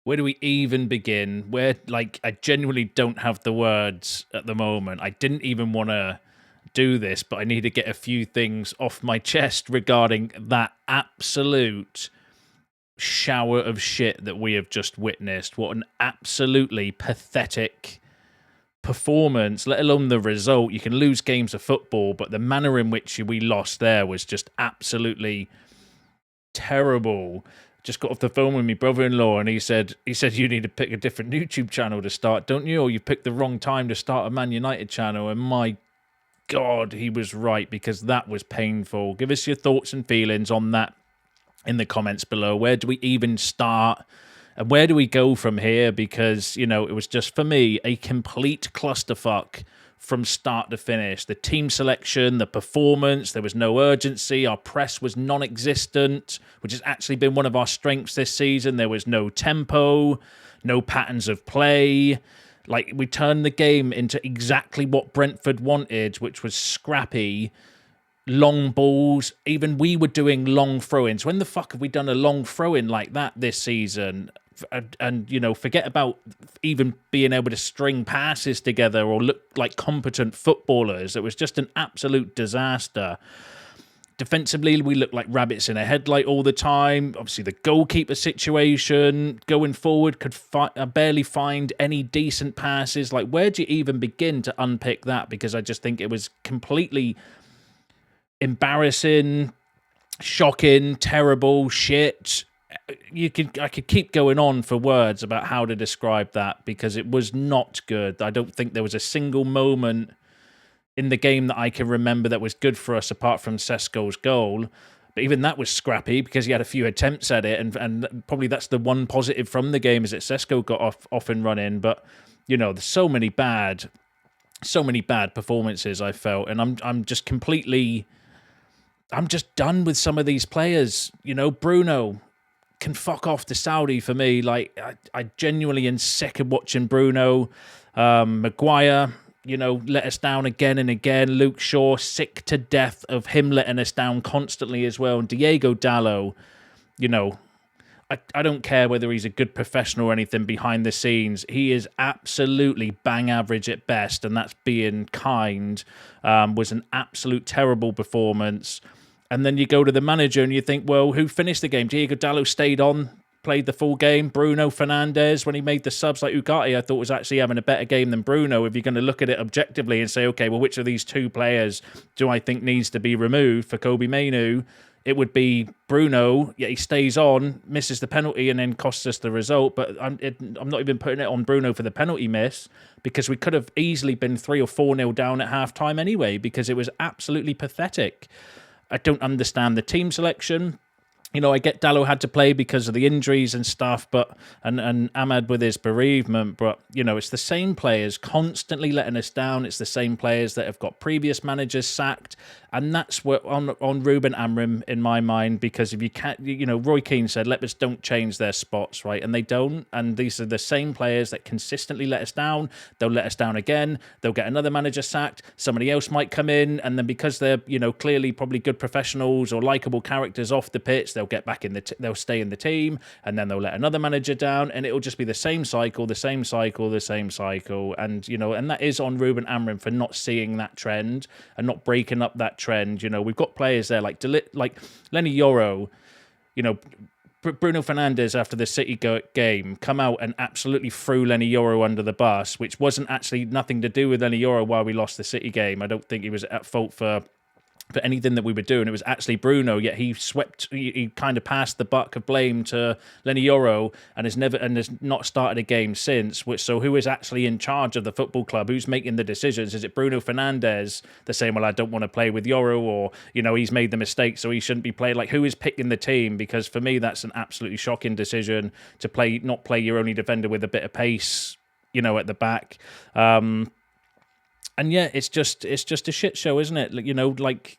Where do we even begin? Where, like, I genuinely don't have the words at the moment. I didn't even want to do this, but I need to get a few things off my chest regarding that absolute shower of shit that we have just witnessed. What an absolutely pathetic performance, let alone the result. You can lose games of football, but the manner in which we lost there was just absolutely terrible. Just got off the phone with my brother-in-law, and he said you need to pick a different YouTube channel to start, don't you? Or you picked the wrong time to start a Man United channel. And my God, he was right, because that was painful. Give us your thoughts and feelings on that in the comments below. Where do we even start? And where do we go from here? Because, you know, it was just, for me, a complete clusterfuck from start to finish. The team selection, the performance, there was no urgency. Our press was non-existent, which has actually been one of our strengths this season. There was no tempo, no patterns of play. Like, we turned the game into exactly what Brentford wanted, which was scrappy, long balls. Even we were doing long throw-ins. When the fuck have we done a long throw-in like that this season? And, you know, forget about even being able to string passes together or look like competent footballers. It was just an absolute disaster. Defensively, we looked like rabbits in a headlight all the time. Obviously, the goalkeeper situation going forward could barely find any decent passes. Like, where do you even begin to unpick that? Because I just think it was completely embarrassing, shocking, terrible, shit. I could keep going on for words about how to describe that, because it was not good. I don't think there was a single moment in the game that I can remember that was good for us, apart from Sesko's goal. But even that was scrappy, because he had a few attempts at it, and probably that's the one positive from the game, is that Sesko got off and running. But, you know, there's so many bad performances I felt, and I'm just done with some of these players. You know, Bruno can fuck off to Saudi for me. Like, I genuinely am sick of watching Bruno. Maguire, you know, let us down again and again. Luke Shaw, sick to death of him letting us down constantly as well. And Diego Dallo, you know, I don't care whether he's a good professional or anything behind the scenes. He is absolutely bang average at best, and that's being kind. Was an absolute terrible performance. And then you go to the manager and you think, well, who finished the game? Diego Dallo stayed on, played the full game. Bruno Fernandes, when he made the subs, like Ugarte, I thought was actually having a better game than Bruno. If you're going to look at it objectively and say, okay, well, which of these two players do I think needs to be removed for Kobe Mainoo? It would be Bruno, yet he stays on, misses the penalty, and then costs us the result. But I'm not even putting it on Bruno for the penalty miss, because we could have easily been 3 or 4-0 down at half-time anyway, because it was absolutely pathetic. I don't understand the team selection. You know, I get Dallo had to play because of the injuries and stuff, but and Ahmad with his bereavement, but, you know, it's the same players constantly letting us down. It's the same players that have got previous managers sacked, and that's what on Ruben Amorim in my mind, because if you can't, you know, Roy Keane said, let us don't change their spots, right? And they don't, and these are the same players that consistently let us down. They'll let us down again. They'll get another manager sacked. Somebody else might come in, and then because they're, you know, clearly probably good professionals or likable characters off the pitch, they'll get back in they'll stay in the team, and then they'll let another manager down, and it'll just be the same cycle, and, you know, and that is on Ruben Amorim for not seeing that trend and not breaking up that trend. You know, we've got players there like Lenny Yoro, you know, Bruno Fernandes after the City game come out and absolutely threw Lenny Yoro under the bus, which wasn't actually nothing to do with Lenny Yoro while we lost the City game. I don't think he was at fault for anything that we were doing. It was actually Bruno, yet he kind of passed the buck of blame to Lenny Yoro, and has not started a game since. So who is actually in charge of the football club? Who's making the decisions? Is it Bruno Fernandes? They're saying, well, I don't want to play with Yoro, or, you know, he's made the mistake, so he shouldn't be played. Like, who is picking the team? Because for me, that's an absolutely shocking decision to not play your only defender with a bit of pace, you know, at the back. And yeah, it's just a shit show, isn't it? You know, like,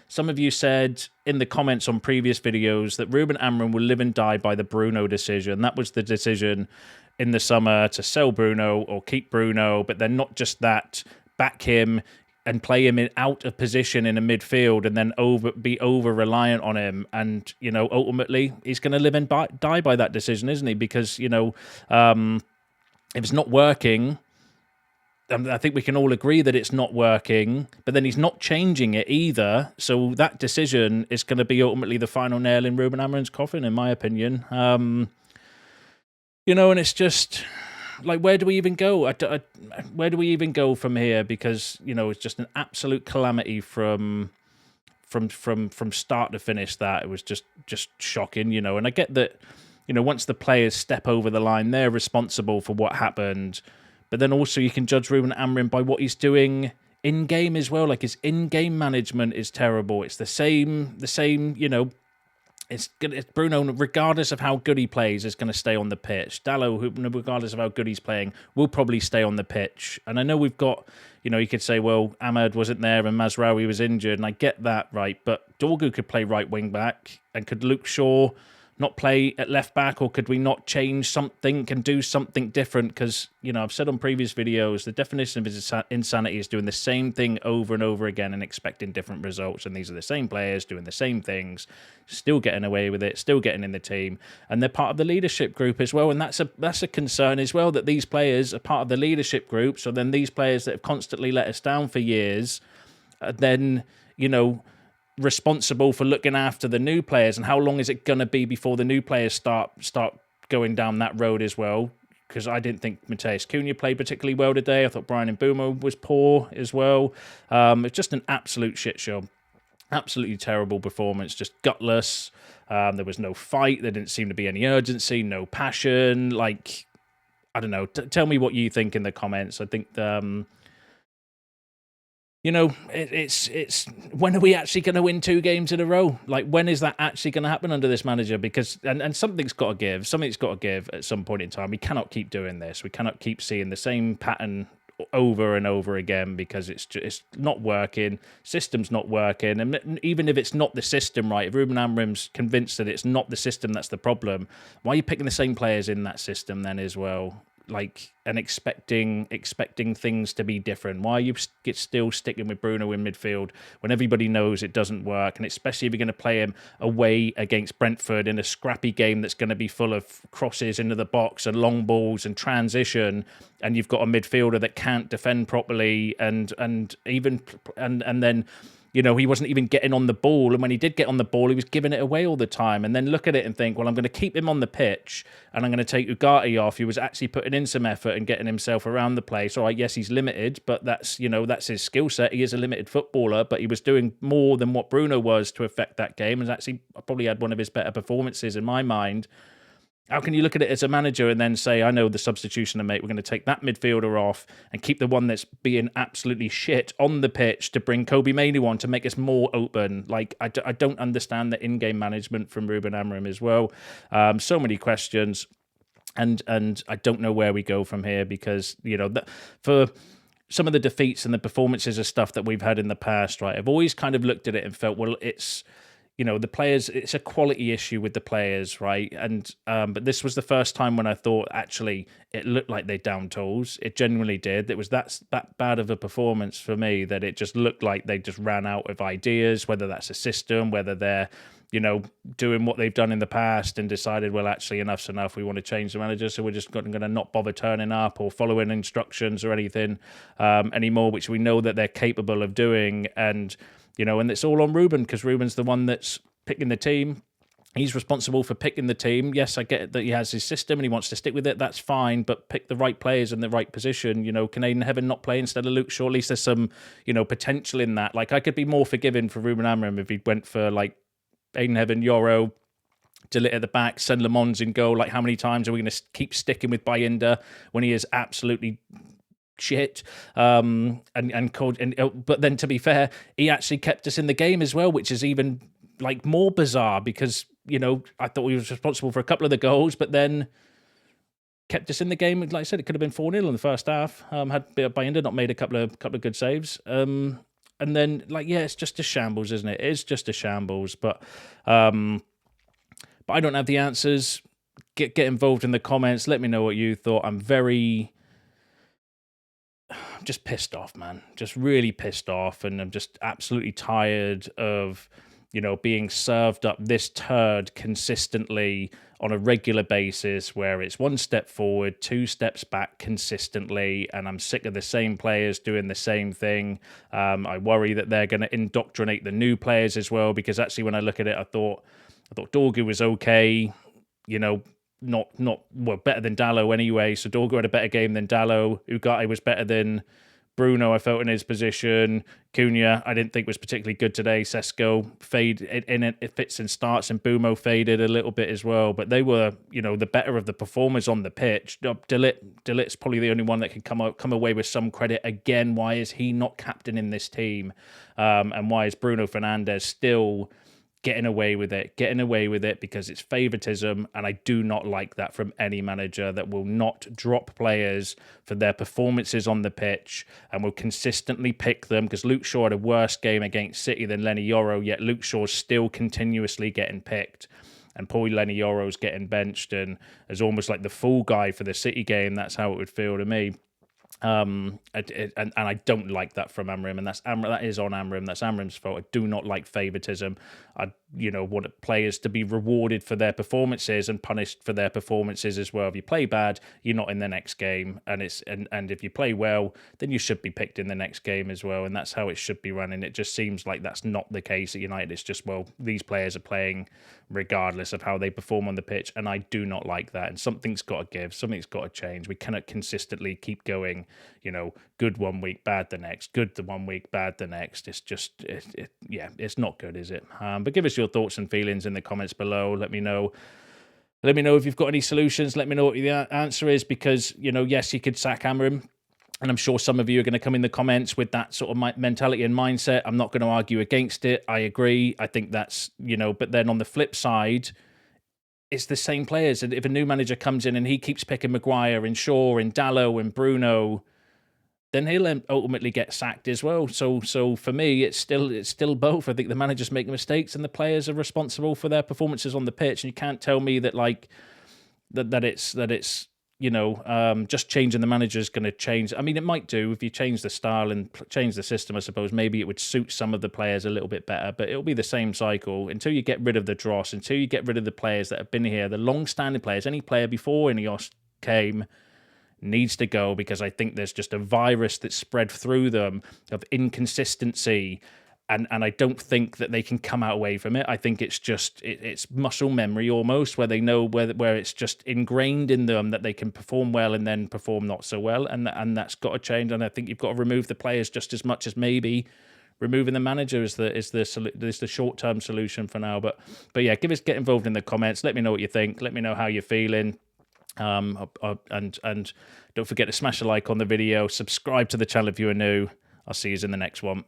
some of you said in the comments on previous videos that Ruben Amorim will live and die by the Bruno decision. That was the decision in the summer, to sell Bruno or keep Bruno. But then not just that, back him, and play him out of position in a midfield, and then be over reliant on him. And ultimately he's going to live and die by that decision, isn't he? Because if it's not working, I think we can all agree that it's not working, but then he's not changing it either. So that decision is going to be ultimately the final nail in Ruben Amorim's coffin, in my opinion. And it's just like, where do we even go? Where do we even go from here? Because it's just an absolute calamity from start to finish. That it was just shocking. And I get that. Once the players step over the line, they're responsible for what happened. But then also you can judge Ruben Amorim by what he's doing in-game as well. Like, his in-game management is terrible. It's the same, it's Bruno, regardless of how good he plays, is going to stay on the pitch. Dalot, regardless of how good he's playing, will probably stay on the pitch. And I know we've got, you could say, well, Ahmad wasn't there and Mazraoui was injured, and I get that, right? But Dorgu could play right wing back, and could Luke Shaw not play at left back, or could we not change something, can do something different? Because, I've said on previous videos, the definition of his insanity is doing the same thing over and over again and expecting different results. And these are the same players doing the same things, still getting away with it, still getting in the team. And they're part of the leadership group as well. And that's a concern as well, that these players are part of the leadership group. So then these players that have constantly let us down for years, then, responsible for looking after the new players. And how long is it going to be before the new players start going down that road as well? Because I didn't think Mateus Cunha played particularly well today. I thought Brian Mbeumo was poor as well. It's just an absolute shit show. Absolutely terrible performance, just gutless. There was no fight. There didn't seem to be any urgency, no passion. Like, I don't know. Tell me what you think in the comments. I think it's when are we actually going to win 2 games in a row? Like, when is that actually going to happen under this manager? Because and something's got to give. Something's got to give at some point in time. We cannot keep doing this. We cannot keep seeing the same pattern over and over again, because it's not working. System's not working. And even if it's not the system, right, if Ruben Amorim's convinced that it's not the system that's the problem, why are you picking the same players in that system then as well? Like, and expecting things to be different. Why are you still sticking with Bruno in midfield when everybody knows it doesn't work? And especially if you're going to play him away against Brentford in a scrappy game that's going to be full of crosses into the box and long balls and transition, and you've got a midfielder that can't defend properly, and then he wasn't even getting on the ball. And when he did get on the ball, he was giving it away all the time. And then look at it and think, well, I'm going to keep him on the pitch and I'm going to take Ugarte off, who was actually putting in some effort and getting himself around the place. All right, yes, he's limited, but that's his skill set. He is a limited footballer, but he was doing more than what Bruno was to affect that game, and actually probably had one of his better performances in my mind. How can you look at it as a manager and then say, I know the substitution to make, we're going to take that midfielder off and keep the one that's being absolutely shit on the pitch to bring Kobe Mainoo on to make us more open? Like, I don't understand the in-game management from Ruben Amorim as well. So many questions, and I don't know where we go from here, because, for some of the defeats and the performances of stuff that we've had in the past, right, I've always kind of looked at it and felt, well, it's the players, it's a quality issue with the players, right? And but this was the first time when I thought, actually, it looked like they down tools. It genuinely did. It was that bad of a performance for me, that it just looked like they just ran out of ideas, whether that's a system, whether they're, doing what they've done in the past and decided, well, actually, enough's enough. We want to change the manager, so we're just going to not bother turning up or following instructions or anything anymore, which we know that they're capable of doing. And and it's all on Ruben, because Ruben's the one that's picking the team. He's responsible for picking the team. Yes, I get it that he has his system and he wants to stick with it. That's fine, but pick the right players in the right position. Can Aiden Heaven not play instead of Luke Shaw? At least there's some, potential in that. Like, I could be more forgiving for Ruben Amorim if he went for, like, Aiden Heaven, Yoro, Delit at the back, send Le Mans in goal. Like, how many times are we going to keep sticking with Bayinda when he is absolutely shit? But then, to be fair, he actually kept us in the game as well, which is even like more bizarre, because I thought he was responsible for a couple of the goals, but then kept us in the game. Like I said, it could have been 4-0 in the first half. Had Bayinda not made a couple of good saves. And then, it's just a shambles, isn't it? It's just a shambles. But I don't have the answers. Get involved in the comments. Let me know what you thought. I'm very just pissed off, man. Just really pissed off, and I'm just absolutely tired of, being served up this turd consistently on a regular basis, where it's one step forward, two steps back consistently, and I'm sick of the same players doing the same thing. I worry that they're going to indoctrinate the new players as well, because actually when I look at it, I thought Dorgu was okay, not well, better than Dalot anyway. So Dorgu had a better game than Dalot. Ugarte was better than Bruno, I felt, in his position. Cunha, I didn't think was particularly good today. Sesko it fits and starts, and Bumo faded a little bit as well. But they were, the better of the performers on the pitch. Delit's probably the only one that can come away with some credit. Again, why is he not captain in this team? And why is Bruno Fernandes still getting away with it because it's favoritism, and I do not like that from any manager that will not drop players for their performances on the pitch and will consistently pick them, because Luke Shaw had a worse game against City than Lenny Yoro, yet Luke Shaw's still continuously getting picked. And poor Lenny Yoro's getting benched and as almost like the fool guy for the City game. That's how it would feel to me. And I don't like that from Amorim, and that is on Amorim. That's Amorim's fault. I do not like favoritism. I want players to be rewarded for their performances and punished for their performances as well. If you play bad, you're not in the next game, and if you play well, then you should be picked in the next game as well. And that's how it should be running. It just seems like that's not the case at United. It's just, well, these players are playing regardless of how they perform on the pitch, and I do not like that. And something's got to give. Something's got to change. We cannot consistently keep going, good one week, bad the next, good the one week, bad the next. It's just, it's not good, is it? But give us your thoughts and feelings in the comments below. Let me know if you've got any solutions. Let me know what the answer is, because, yes, you could sack Amorim, and I'm sure some of you are going to come in the comments with that sort of mentality and mindset. I'm not going to argue against it. I agree. I think that's, but then on the flip side, it's the same players. And if a new manager comes in and he keeps picking Maguire and Shaw and Dalot and Bruno, then he'll ultimately get sacked as well. So for me, it's still both. I think the manager's making mistakes and the players are responsible for their performances on the pitch. And you can't tell me that that it's just changing the manager is going to change. I mean, it might do if you change the style and change the system. I suppose maybe it would suit some of the players a little bit better, but it'll be the same cycle until you get rid of the dross, until you get rid of the players that have been here, the long-standing players. Any player before Ineos came needs to go, because I think there's just a virus that's spread through them of inconsistency, and I don't think that they can come out away from it. I think it's just it's muscle memory almost, where they know where it's just ingrained in them that they can perform well and then perform not so well, and that's got to change. And I think you've got to remove the players just as much as maybe removing the manager is the short-term solution for now. But yeah, get involved in the comments. Let me know what you think. Let me know how you're feeling. And don't forget to smash a like on the video, subscribe to the channel if you are new. I'll see you in the next one.